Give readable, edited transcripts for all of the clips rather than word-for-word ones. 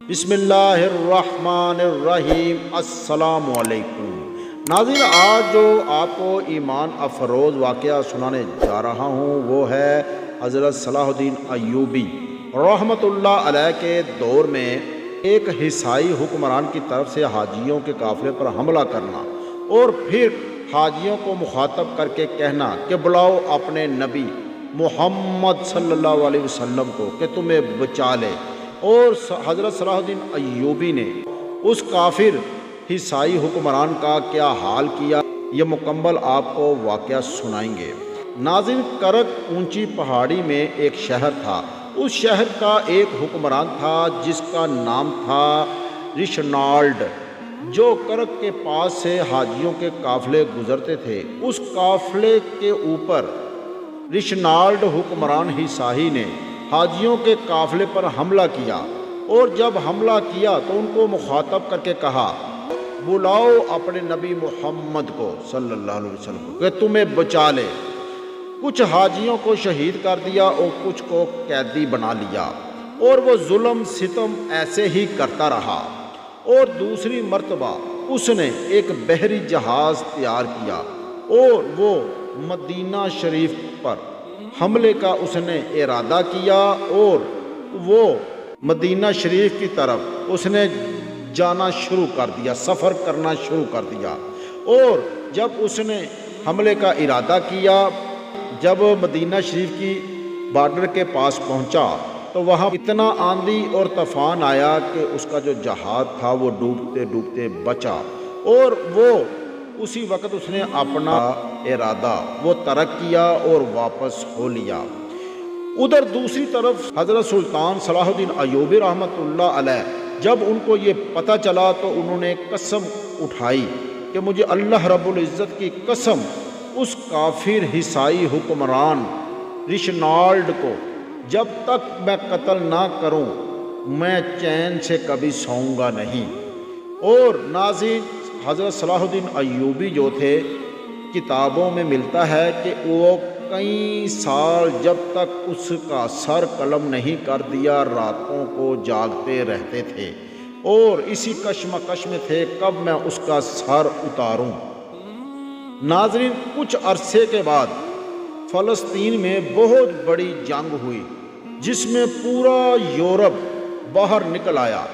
بسم اللہ الرحمن الرحیم۔ السلام علیکم ناظرین، آج جو آپ کو ایمان افروز واقعہ سنانے جا رہا ہوں وہ ہے حضرت صلاح الدین ایوبی رحمۃ اللہ علیہ کے دور میں ایک عیسائی حکمران کی طرف سے حاجیوں کے قافلے پر حملہ کرنا اور پھر حاجیوں کو مخاطب کر کے کہنا کہ بلاؤ اپنے نبی محمد صلی اللہ علیہ وسلم کو کہ تمہیں بچا لے۔ اور حضرت صلاح الدین ایوبی نے اس کافر عیسائی حکمران کا کیا حال کیا، یہ مکمل آپ کو واقعہ سنائیں گے۔ ناظرین، کرک اونچی پہاڑی میں ایک شہر تھا۔ اس شہر کا ایک حکمران تھا جس کا نام تھا رشنالڈ، جو کرک کے پاس سے حاجیوں کے قافلے گزرتے تھے۔ اس قافلے کے اوپر رشنالڈ حکمران عیسائی نے حاجیوں کے قافلے پر حملہ کیا، اور جب حملہ کیا تو ان کو مخاطب کر کے کہا بلاؤ اپنے نبی محمد کو صلی اللہ علیہ وسلم کہ تمہیں بچا لے۔ کچھ حاجیوں کو شہید کر دیا اور کچھ کو قیدی بنا لیا، اور وہ ظلم ستم ایسے ہی کرتا رہا۔ اور دوسری مرتبہ اس نے ایک بحری جہاز تیار کیا اور وہ مدینہ شریف پر حملے کا اس نے ارادہ کیا، اور وہ مدینہ شریف کی طرف اس نے جانا شروع کر دیا، سفر کرنا شروع کر دیا۔ اور جب اس نے حملے کا ارادہ کیا، جب مدینہ شریف کی بارڈر کے پاس پہنچا تو وہاں اتنا آندھی اور طوفان آیا کہ اس کا جو جہاز تھا وہ ڈوبتے ڈوبتے بچا، اور وہ اسی وقت اس نے اپنا ارادہ وہ ترک کیا اور واپس ہو لیا۔ ادھر دوسری طرف حضرت سلطان صلاح الدین ایوبی رحمۃ اللہ علیہ، جب ان کو یہ پتہ چلا تو انہوں نے قسم اٹھائی کہ مجھے اللہ رب العزت کی قسم، اس کافر عیسائی حکمران رشنالڈ کو جب تک میں قتل نہ کروں میں چین سے کبھی سوؤں گا نہیں۔ اور ناظرین، حضرت صلاح الدین ایوبی جو تھے، کتابوں میں ملتا ہے کہ وہ کئی سال جب تک اس کا سر قلم نہیں کر دیا راتوں کو جاگتے رہتے تھے، اور اسی کشمکش میں تھے کب میں اس کا سر اتاروں۔ ناظرین، کچھ عرصے کے بعد فلسطین میں بہت بڑی جنگ ہوئی جس میں پورا یورپ باہر نکل آیا،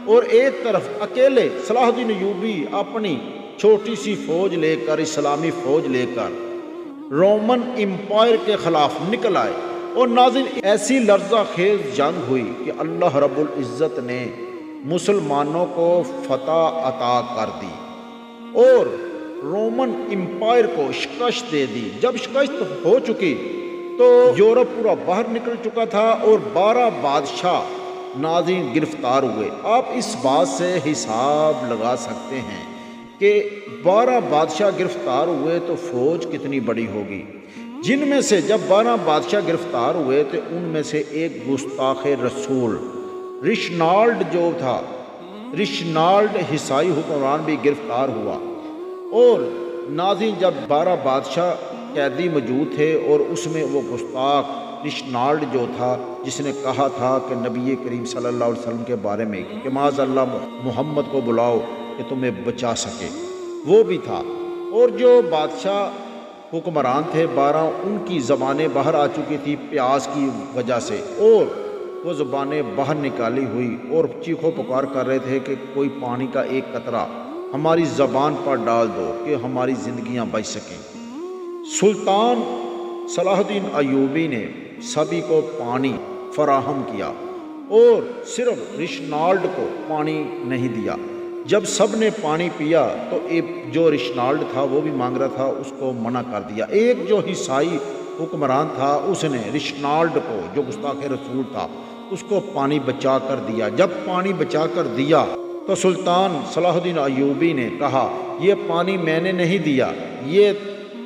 اور ایک طرف اکیلے صلاح الدین ایوبی اپنی چھوٹی سی فوج لے کر، اسلامی فوج لے کر رومن امپائر کے خلاف نکل آئے۔ اور ناظرین، ایسی لرزہ خیز جنگ ہوئی کہ اللہ رب العزت نے مسلمانوں کو فتح عطا کر دی اور رومن امپائر کو شکست دے دی۔ جب شکست ہو چکی تو یورپ پورا باہر نکل چکا تھا، اور 12 بادشاہ ناظرین گرفتار ہوئے۔ آپ اس بات سے حساب لگا سکتے ہیں کہ 12 بادشاہ گرفتار ہوئے تو فوج کتنی بڑی ہوگی۔ جن میں سے جب 12 بادشاہ گرفتار ہوئے تو ان میں سے ایک گستاخ رسول رشنالڈ جو تھا، رشنالڈ عیسائی حکمران بھی گرفتار ہوا۔ اور ناظرین، جب 12 بادشاہ قیدی موجود تھے اور اس میں وہ گستاخ رشنالڈ جو تھا جس نے کہا تھا کہ نبی کریم صلی اللہ علیہ وسلم کے بارے میں کہ معاذ اللہ محمد کو بلاؤ کہ تمہیں بچا سکے، وہ بھی تھا۔ اور جو بادشاہ حکمران تھے 12، ان کی زبانیں باہر آ چکی تھی پیاس کی وجہ سے، اور وہ زبانیں باہر نکالی ہوئی اور چیخو پکار کر رہے تھے کہ کوئی پانی کا ایک قطرہ ہماری زبان پر ڈال دو کہ ہماری زندگیاں بچ سکیں۔ سلطان صلاح الدین ایوبی نے سبھی کو پانی فراہم کیا، اور صرف رشنالڈ کو پانی نہیں دیا۔ جب سب نے پانی پیا تو ایک جو رشنالڈ تھا وہ بھی مانگ رہا تھا، اس کو منع کر دیا۔ ایک جو عیسائی حکمران تھا اس نے رشنالڈ کو، جو گستاخ رسول تھا، اس کو پانی بچا کر دیا۔ جب پانی بچا کر دیا تو سلطان صلاح الدین ایوبی نے کہا یہ پانی میں نے نہیں دیا، یہ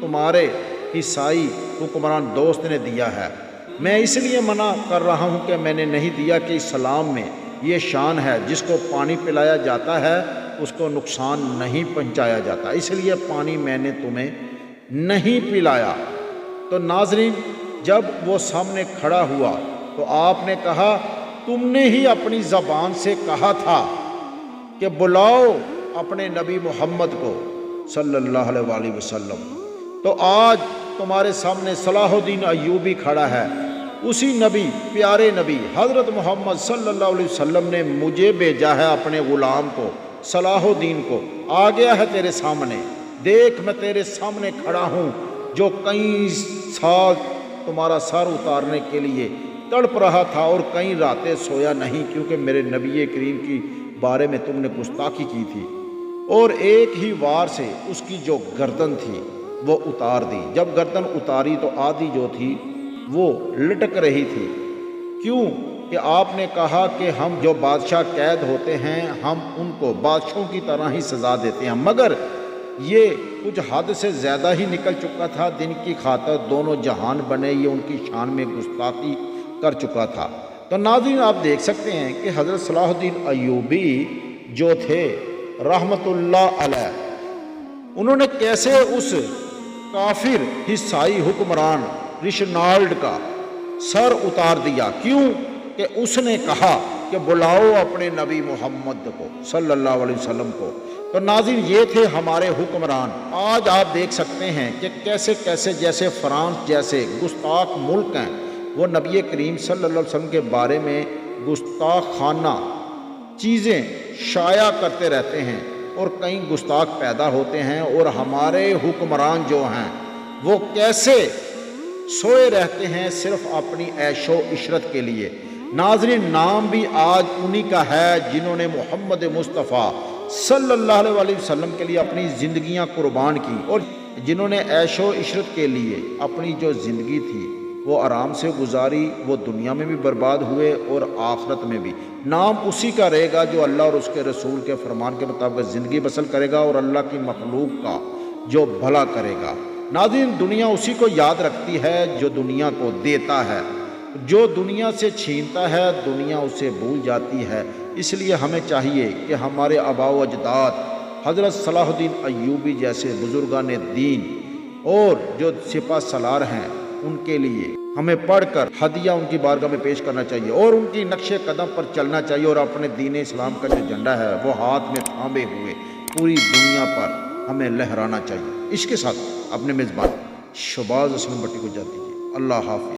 تمہارے عیسائی حکمران دوست نے دیا ہے۔ میں اس لیے منع کر رہا ہوں کہ میں نے نہیں دیا کہ اسلام میں یہ شان ہے جس کو پانی پلایا جاتا ہے اس کو نقصان نہیں پہنچایا جاتا، اس لیے پانی میں نے تمہیں نہیں پلایا۔ تو ناظرین، جب وہ سامنے کھڑا ہوا تو آپ نے کہا تم نے ہی اپنی زبان سے کہا تھا کہ بلاؤ اپنے نبی محمد کو صلی اللہ علیہ وآلہ وسلم، تو آج تمہارے سامنے صلاح الدین ایوبی کھڑا ہے۔ اسی نبی، پیارے نبی حضرت محمد صلی اللہ علیہ وسلم نے مجھے بھیجا ہے اپنے غلام کو، صلاح الدین کو۔ آ گیا ہے تیرے سامنے، دیکھ میں تیرے سامنے کھڑا ہوں، جو کئی سال تمہارا سر اتارنے کے لیے تڑپ رہا تھا اور کئی راتیں سویا نہیں، کیونکہ میرے نبی کریم کی بارے میں تم نے گستاخی کی تھی، اور ایک ہی وار سے اس کی جو گردن تھی وہ اتار دی۔ جب گردن اتاری تو آدھی جو تھی وہ لٹک رہی تھی۔ کیوں کہ آپ نے کہا کہ ہم جو بادشاہ قید ہوتے ہیں ہم ان کو بادشاہوں کی طرح ہی سزا دیتے ہیں، مگر یہ کچھ حد سے زیادہ ہی نکل چکا تھا۔ دن کی خاطر دونوں جہان بنے، یہ ان کی شان میں گستاخی کر چکا تھا۔ تو ناظرین آپ دیکھ سکتے ہیں کہ حضرت صلاح الدین ایوبی جو تھے رحمت اللہ علیہ، انہوں نے کیسے اس کافر عیسائی حکمران رشنالڈ کا سر اتار دیا۔ کیوں کہ اس نے کہا کہ بلاؤ اپنے نبی محمد کو صلی اللہ علیہ وسلم کو۔ تو ناظرین یہ تھے ہمارے حکمران۔ آج آپ دیکھ سکتے ہیں کہ کیسے کیسے جیسے فرانس جیسے گستاخ ملک ہیں، وہ نبی کریم صلی اللہ علیہ وسلم کے بارے میں گستاخانہ چیزیں شائع کرتے رہتے ہیں، اور کئی گستاخ پیدا ہوتے ہیں، اور ہمارے حکمران جو ہیں وہ کیسے سوئے رہتے ہیں صرف اپنی عیش و عشرت کے لیے۔ ناظرین نام بھی آج انہی کا ہے جنہوں نے محمد مصطفیٰ صلی اللہ علیہ وسلم کے لیے اپنی زندگیاں قربان کی، اور جنہوں نے عیش و عشرت کے لیے اپنی جو زندگی تھی وہ آرام سے گزاری، وہ دنیا میں بھی برباد ہوئے اور آخرت میں بھی۔ نام اسی کا رہے گا جو اللہ اور اس کے رسول کے فرمان کے مطابق زندگی بسر کرے گا اور اللہ کی مخلوق کا جو بھلا کرے گا۔ ناظرین دنیا اسی کو یاد رکھتی ہے جو دنیا کو دیتا ہے، جو دنیا سے چھینتا ہے دنیا اسے بھول جاتی ہے۔ اس لیے ہمیں چاہیے کہ ہمارے آباء و اجداد حضرت صلاح الدین ایوبی جیسے بزرگان دین اور جو سپہ سالار ہیں ان کے لیے ہمیں پڑھ کر ہدیہ ان کی بارگاہ میں پیش کرنا چاہیے، اور ان کی نقش قدم پر چلنا چاہیے، اور اپنے دین اسلام کا جو جھنڈا ہے وہ ہاتھ میں تھامے ہوئے پوری دنیا پر ہمیں لہرانا چاہیے۔ اس کے ساتھ اپنے میزبان شہباز اسلم بٹی کو اجازت دیجیے۔ اللہ حافظ۔